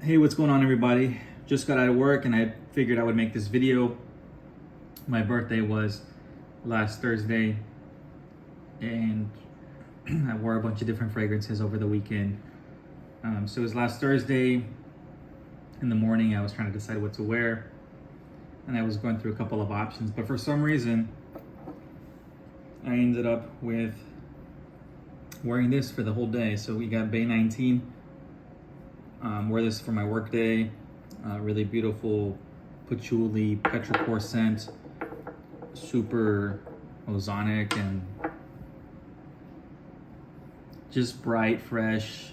Hey, what's going on, everybody? Just got out of work and I figured I would make this video. My birthday was last Thursday and I wore a bunch of different fragrances over the weekend. So it was last Thursday in the morning. I was trying to decide what to wear and I was going through a couple of options, but for some reason I ended up with wearing this for the whole day. So we got Bay 19. Wear this for my work day. Really beautiful patchouli petrichor scent, super ozonic and just bright, fresh,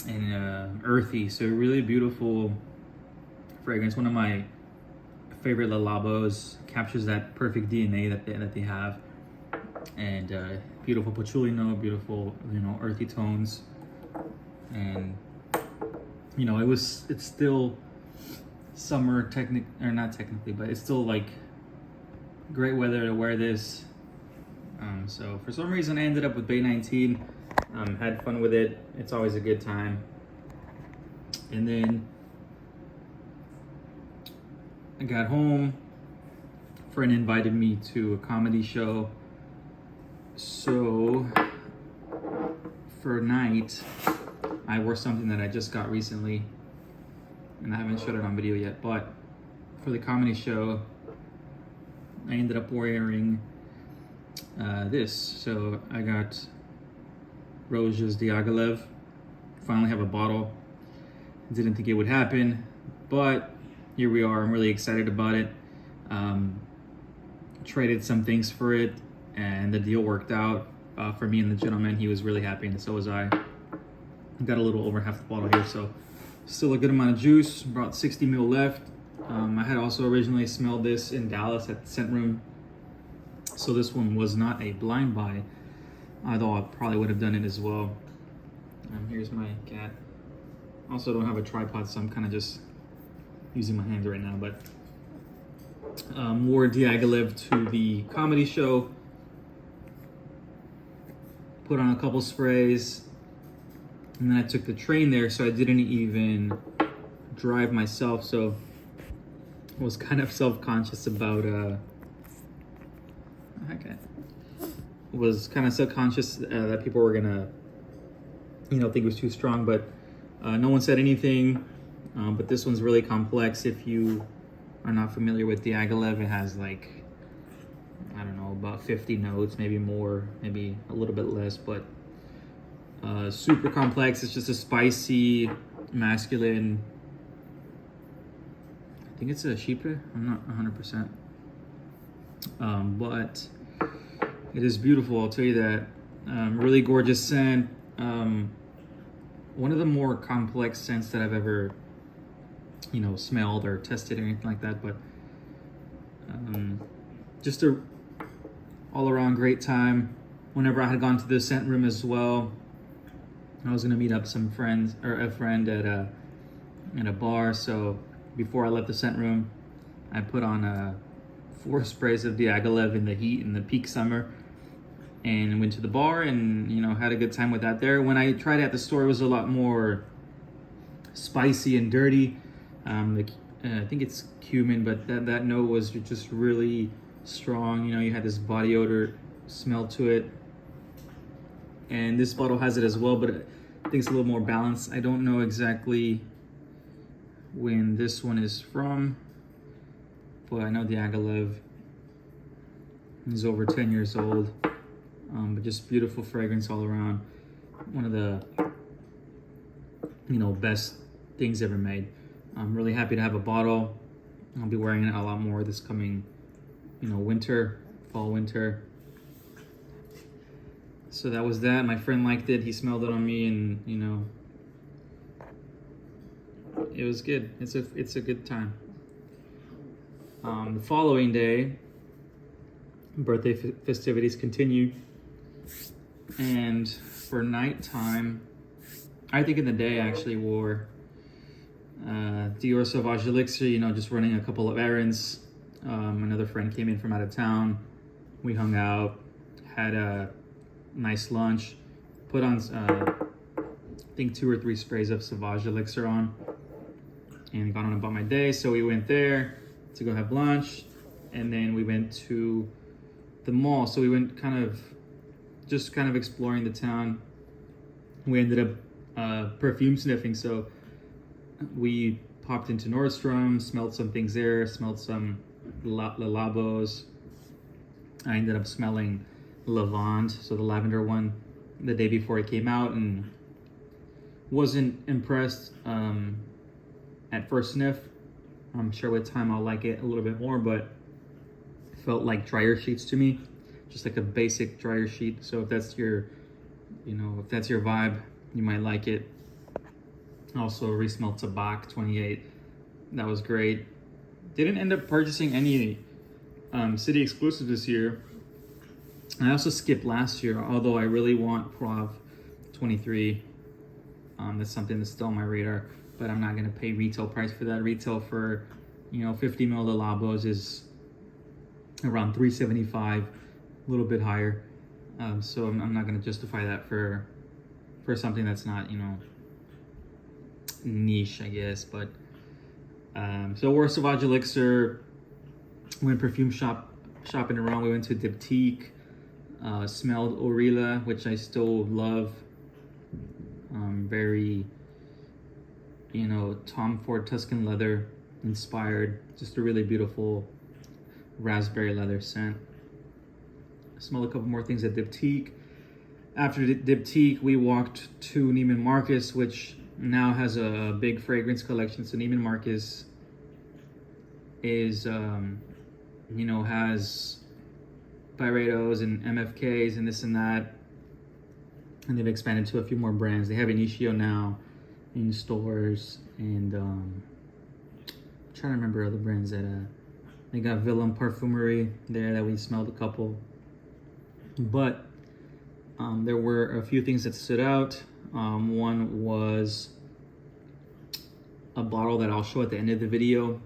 and earthy. So really beautiful fragrance. One of my favorite Le Labos. Captures that perfect DNA that they have, and beautiful patchouli note, beautiful earthy tones. And it's still summer, not technically, but it's still like great weather to wear this. So for some reason I ended up with Bay 19. Had fun with it. It's always a good time. And then I got home. A friend invited me to a comedy show. So for night, I wore something that I just got recently, and I haven't showed it on video yet, but for the comedy show, I ended up wearing this. So I got Roja's Diaghilev. Finally have a bottle. Didn't think it would happen, but here we are. I'm really excited about it. Traded some things for it, and the deal worked out for me and the gentleman. He was really happy, and so was I. Got a little over half the bottle here, so still a good amount of juice. About 60 ml left. I had also originally smelled this in Dallas at the scent room, so this one was not a blind buy, although I probably would have done it as well. Here's my cat. Also don't have a tripod, so I'm kind of just using my hands right now, but wore Diaghilev to the comedy show. Put on a couple sprays. And then I took the train there, so I didn't even drive myself. So I was kind of self-conscious about that people were gonna think it was too strong, but no one said anything. But this one's really complex. If you are not familiar with Diaghilev, it has like, I don't know, about 50 notes, maybe more, maybe a little bit less, but super complex. It's just a spicy, masculine, I think it's a chypre, I'm not 100%. But it is beautiful, I'll tell you that. Really gorgeous scent. One of the more complex scents that I've ever, smelled or tested or anything like that. But just a all around great time. Whenever I had gone to the scent room as well, I was gonna meet up some friends or a friend at a bar. So before I left the scent room, I put on 4 sprays of Diaghilev in the heat in the peak summer, and went to the bar and had a good time with that there. When I tried it at the store, it was a lot more spicy and dirty. I think it's cumin, but that note was just really strong. You had this body odor smell to it. And this bottle has it as well, but I think it's a little more balanced. I don't know exactly when this one is from, but I know Diaghilev is over 10 years old. But just beautiful fragrance all around. One of the best things ever made. I'm really happy to have a bottle. I'll be wearing it a lot more this coming fall winter. So that was that. My friend liked it. He smelled it on me, and it was good. It's a good time. The following day, birthday festivities continued, and for nighttime, I think in the day I actually wore Dior Sauvage Elixir. Just running a couple of errands. Another friend came in from out of town. We hung out, had a nice lunch, put on I think 2 or 3 sprays of Sotd elixir on, and got on about my day. So we went there to go have lunch, and then we went to the mall. So we went kind of exploring the town. We ended up perfume sniffing. So we popped into Nordstrom, smelled some things there, smelled some Labos. I ended up smelling Lavande, so the lavender one, the day before it came out, and wasn't impressed at first sniff. I'm sure with time I'll like it a little bit more, but it felt like dryer sheets to me, just like a basic dryer sheet. So if that's your, if that's your vibe, you might like it. Also re-smelled Tabak 28. That was great. Didn't end up purchasing any city exclusive this year. I also skipped last year, although I really want Prov 23. That's something that's still on my radar, but I'm not gonna pay retail price for that. Retail for 50 ml of Labos is around $375, a little bit higher. So I'm not gonna justify that for something that's not niche, I guess. But so we're Sotd elixir. Went perfume shopping around. We went to Diptyque. Smelled Orilla, which I still love. Very, Tom Ford Tuscan leather inspired. Just a really beautiful raspberry leather scent. Smelled a couple more things at Diptyque. After Diptyque, we walked to Neiman Marcus, which now has a big fragrance collection. So Neiman Marcus is, has Byredos and MFKs and this and that, and they've expanded to a few more brands. They have Initio now in stores, and I'm trying to remember other brands that they got Villain Parfumerie there that we smelled a couple, but there were a few things that stood out. One was a bottle that I'll show at the end of the video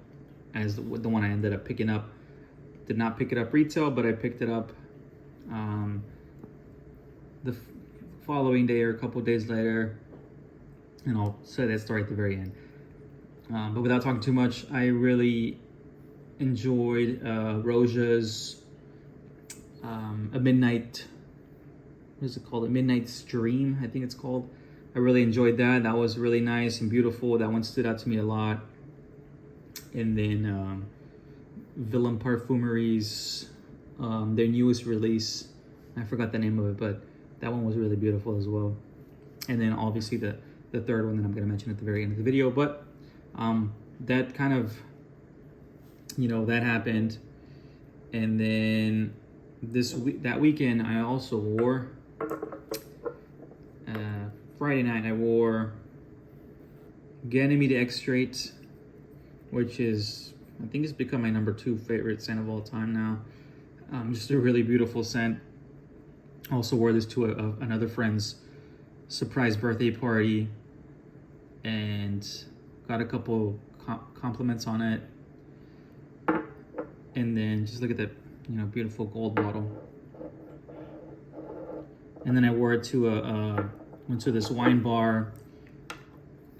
as the one I ended up picking up. Did not pick it up retail, but I picked it up the following day or a couple days later, and I'll say that story at the very end. But without talking too much, I really enjoyed Roja's a midnight, what is it called? A Midnight Stream, I think it's called. I really enjoyed that. That was really nice and beautiful. That one stood out to me a lot. And then Villain Parfumerie's their newest release, I forgot the name of it, but that one was really beautiful as well. And then obviously the third one that I'm going to mention at the very end of the video. But that kind of, that happened. And then that weekend I also wore, Friday night I wore Ganem Xray, which is, I think it's become my number 2 favorite scent of all time now. Just a really beautiful scent. Also wore this to another friend's surprise birthday party and got a couple compliments on it. And then just look at that, beautiful gold bottle. And then I wore it to went to this wine bar,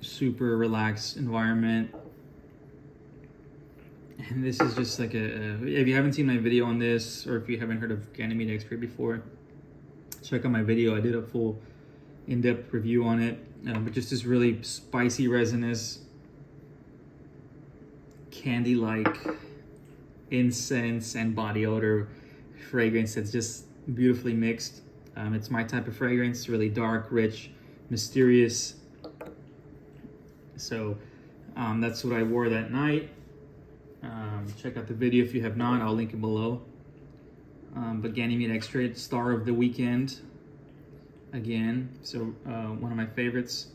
super relaxed environment. And this is just like if you haven't seen my video on this, or if you haven't heard of Ganem Xray before, check out my video. I did a full in-depth review on it. But just this really spicy, resinous, candy-like incense and body odor fragrance that's just beautifully mixed. It's my type of fragrance, really dark, rich, mysterious. So that's what I wore that night. Check out the video if you have not. I'll link it below. But Ganem Xray, star of the weekend again. So one of my favorites.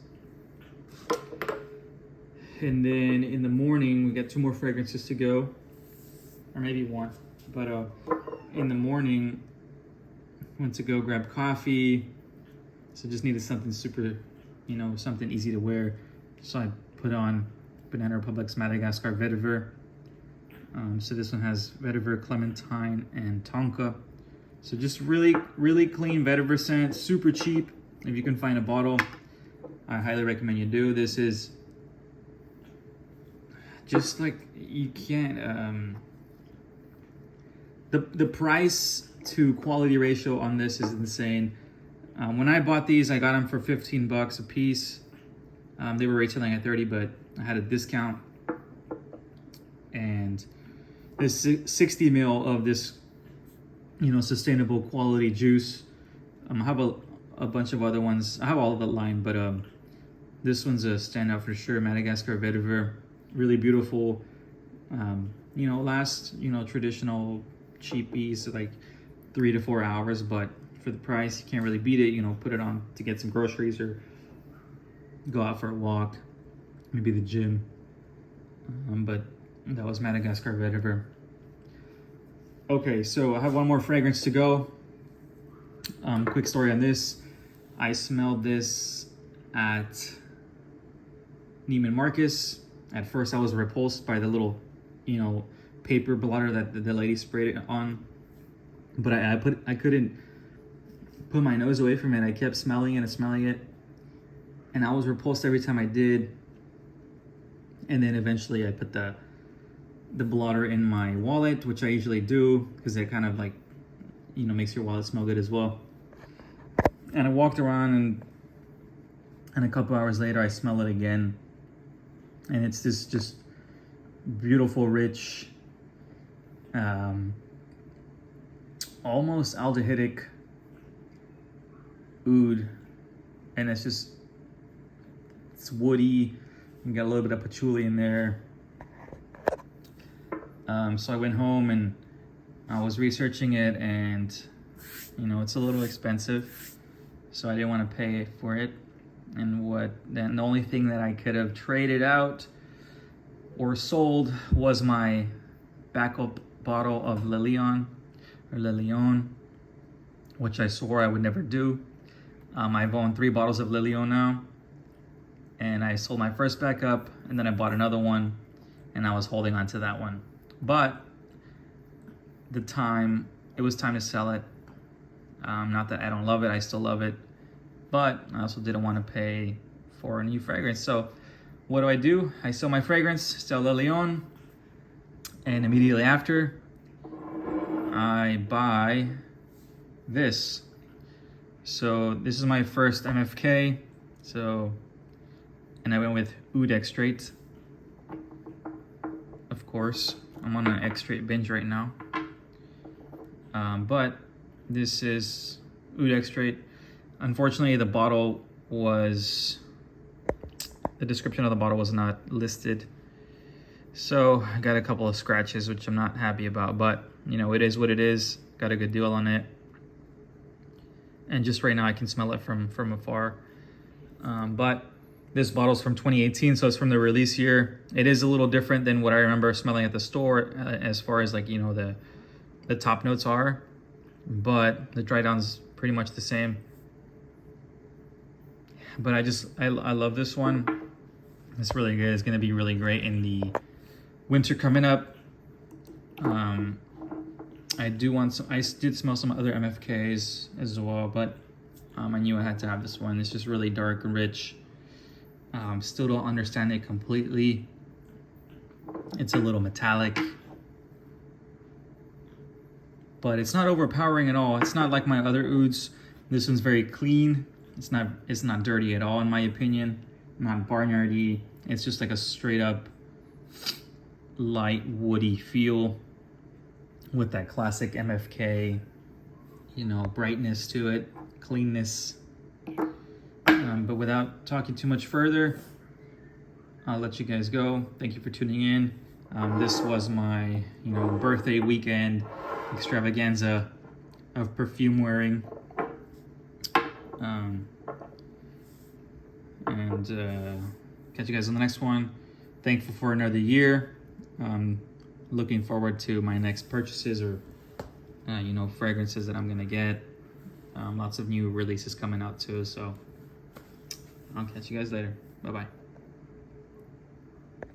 And then in the morning, we got 2 more fragrances to go, or maybe 1. But in the morning, went to go grab coffee. So just needed something super, something easy to wear. So I put on Banana Republic's Madagascar Vetiver. So this one has vetiver, clementine, and tonka. So just really, really clean vetiver scent, super cheap. If you can find a bottle, I highly recommend you do. This is just like, you can't, the price to quality ratio on this is insane. When I bought these, I got them for 15 bucks a piece. They were retailing at 30, but I had a discount. And this 60 ml of this, sustainable quality juice. I have a bunch of other ones. I have all of the line, but this one's a standout for sure. Madagascar V, really beautiful. Last, traditional cheapies, like 3 to 4 hours, but for the price, you can't really beat it. Put it on to get some groceries or go out for a walk, maybe the gym. But that was Madagascar V. Okay, so I have one more fragrance to go. Quick story on this. I smelled this at Neiman Marcus. At first I was repulsed by the little, paper blotter that the lady sprayed it on. But I couldn't put my nose away from it. I kept smelling it and smelling it. And I was repulsed every time I did. And then eventually I put the blotter in my wallet, which I usually do because it kind of like, makes your wallet smell good as well. And I walked around, and a couple hours later I smell it again. And it's this just beautiful, rich, almost aldehydic oud. And it's woody. You got a little bit of patchouli in there. So I went home and I was researching it, and it's a little expensive, so I didn't want to pay for it. And the only thing that I could have traded out or sold was my backup bottle of Le Lion, which I swore I would never do. I've owned 3 bottles of Le Lion now, and I sold my first backup, and then I bought another one, and I was holding on to that one. But it was time to sell it. Not that I don't love it, I still love it, but I also didn't want to pay for a new fragrance. So what do? I sell my fragrance, sell Le Lion, and immediately after, I buy this. So this is my first MFK. And I went with oud xrate. Of course, I'm on an xrate binge right now. But this is oud xrate. Unfortunately, the description of the bottle was not listed. So I got a couple of scratches, which I'm not happy about, but it is what it is. Got a good deal on it. And just right now I can smell it from afar. But this bottle's from 2018, so it's from the release year. It is a little different than what I remember smelling at the store, as far as like, the top notes are, but the dry down's pretty much the same. But I love this one. It's really good. It's gonna be really great in the winter coming up. I did smell some other MFKs as well, but I knew I had to have this one. It's just really dark and rich. Still don't understand it completely. It's a little metallic, but it's not overpowering at all. It's not like my other ouds. This one's very clean. It's not dirty at all, in my opinion. Not barnyardy. It's just like a straight up light woody feel with that classic MFK, brightness to it, cleanness. But without talking too much further, I'll let you guys go. Thank you for tuning in. This was my, birthday weekend extravaganza of perfume wearing. Catch you guys on the next one. Thankful for another year. Looking forward to my next purchases or, fragrances that I'm gonna get. Lots of new releases coming out too, so I'll catch you guys later. Bye-bye.